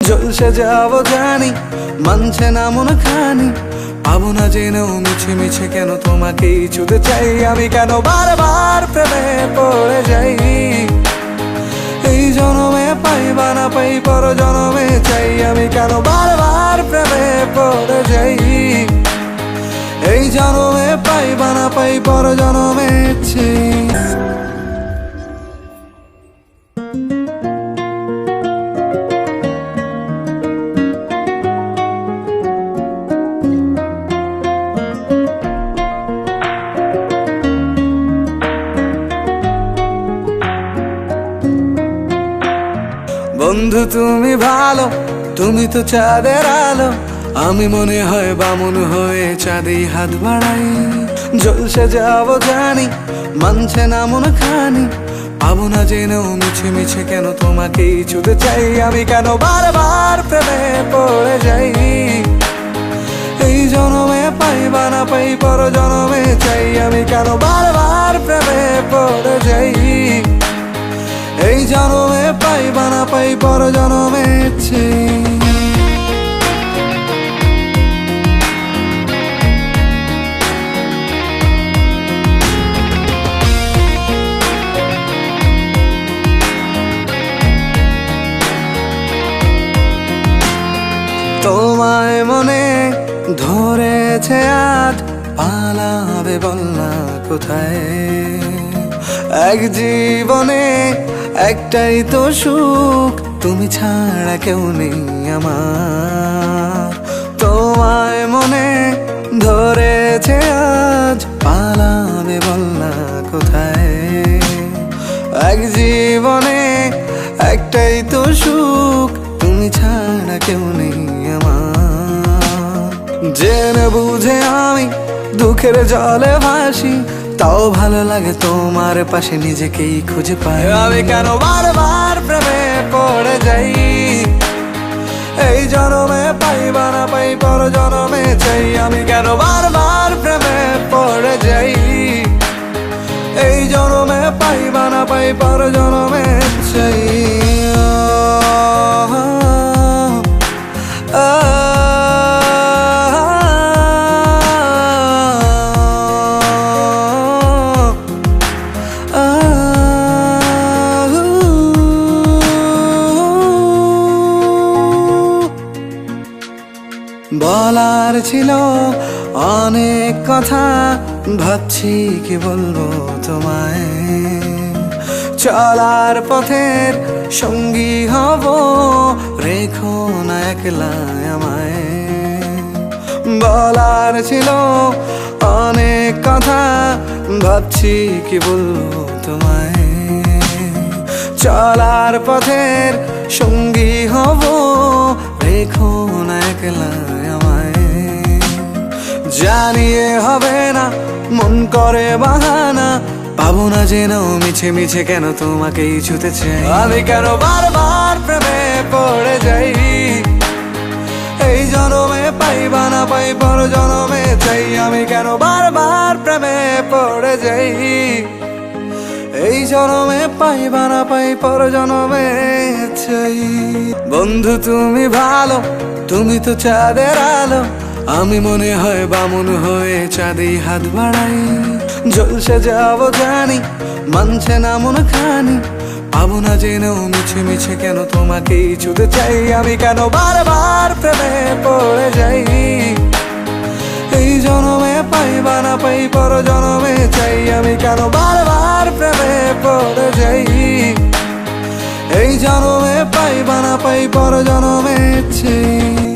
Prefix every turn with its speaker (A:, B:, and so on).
A: জলসে যাবো জানি, মানছে না মন খানি। পাবো না জেনেও মিছে মিছে কেন তোমাকেই ছুতে চাই আমি, কেন বারবার প্রেমে পড়ে যাই। এই জনমে পাই বা না পাই পর জনমে চাই আমি, কেন বারবার প্রেমে পড়ে যাই। এই জনমে পাই বা না পাই পর জনমে চাই। বন্ধু তুমি ভালো, তুমি তো চাঁদের আলো। আমি মনে হয় বামন হয়ে চাঁদেই হাত বাড়াই। জলসে যাবো জানি, মানছে না মন খানি। পাবো না জেনেও মিছে মিছে কেন তোমাকেই ছুতে চাই আমি, কেন বারবার প্রেমে পড়ে যাই। এই জনমে পাই বা না পাই পর জনমে চাই আমি, কেন বারবার প্রেমে পড়ে যাই। এই জনমে পাই বা না পাই পর জনমে চাই। তোমায় মনে ধরেছে আজ, পালাবে বল না কোথায়। এক জীবনে একটাই তো সুখ, তুমি ছাড়া কেউ নেই আমার। তোমায় মনে ধরেছে আজ, পালাবে বল না কোথায়। এক জীবনে একটাই তো সুখ, তুমি ছাড়া কেউ নেই আমার। জেনে বুঝে আমি দুঃখের জলে ভাসি, তাও ভালো লাগে তোমার পাশে নিজেকেই খুঁজে পাই আমি, কেন বারবার প্রেমে পড়ে যাই। এই জনমে পাই বা না পাই পর জনমে চাই আমি, কেন বারবার প্রেমে পড়ে যাই। এই জনমে পাই বা না পাই পর জনমে চাই। বলার ছিল অনেক কথা, ভাবছি কি বলবো তোমায়। চলার পথের সঙ্গী হব, রেখো না একলা আমায়। বলার ছিল অনেক কথা, ভাবছি কি বলবো তোমায়। চলার পথের সঙ্গী হব, রেখো না একলা আমায়। জানিয়ে হবে না মন করে বাহানা, পাবো না জেনেও মিছে মিছে কেন তোমাকেই ছুতে চাই আমি, কেন বারবার প্রেমে পড়ে যাই। এই জনমে পাই বা না পাই পর জনমে চাই আমি, কেন বারবার প্রেমে পড়ে যাই। এই জনমে পাই বা না পাই পর জনমে চাই। বন্ধু তুমি ভালো, তুমি তো চাঁদের আলো। আমি মনে হয় বামন হয়ে চাঁদেই হাত বাড়াই। জলসে যাবো জানি, মানছে না মন খানি। পাবো না জেনেও মিছে মিছে কেন তোমাকেই ছুতে চাই আমি, কেন বারবার প্রেমে পড়ে যাই। এই জনমে পাই বা না পাই পর জনমে চাই আমি, কেন বারবার প্রেমে পড়ে যাই। এই জনমে পাই বা না পাই পর জনমে চাই।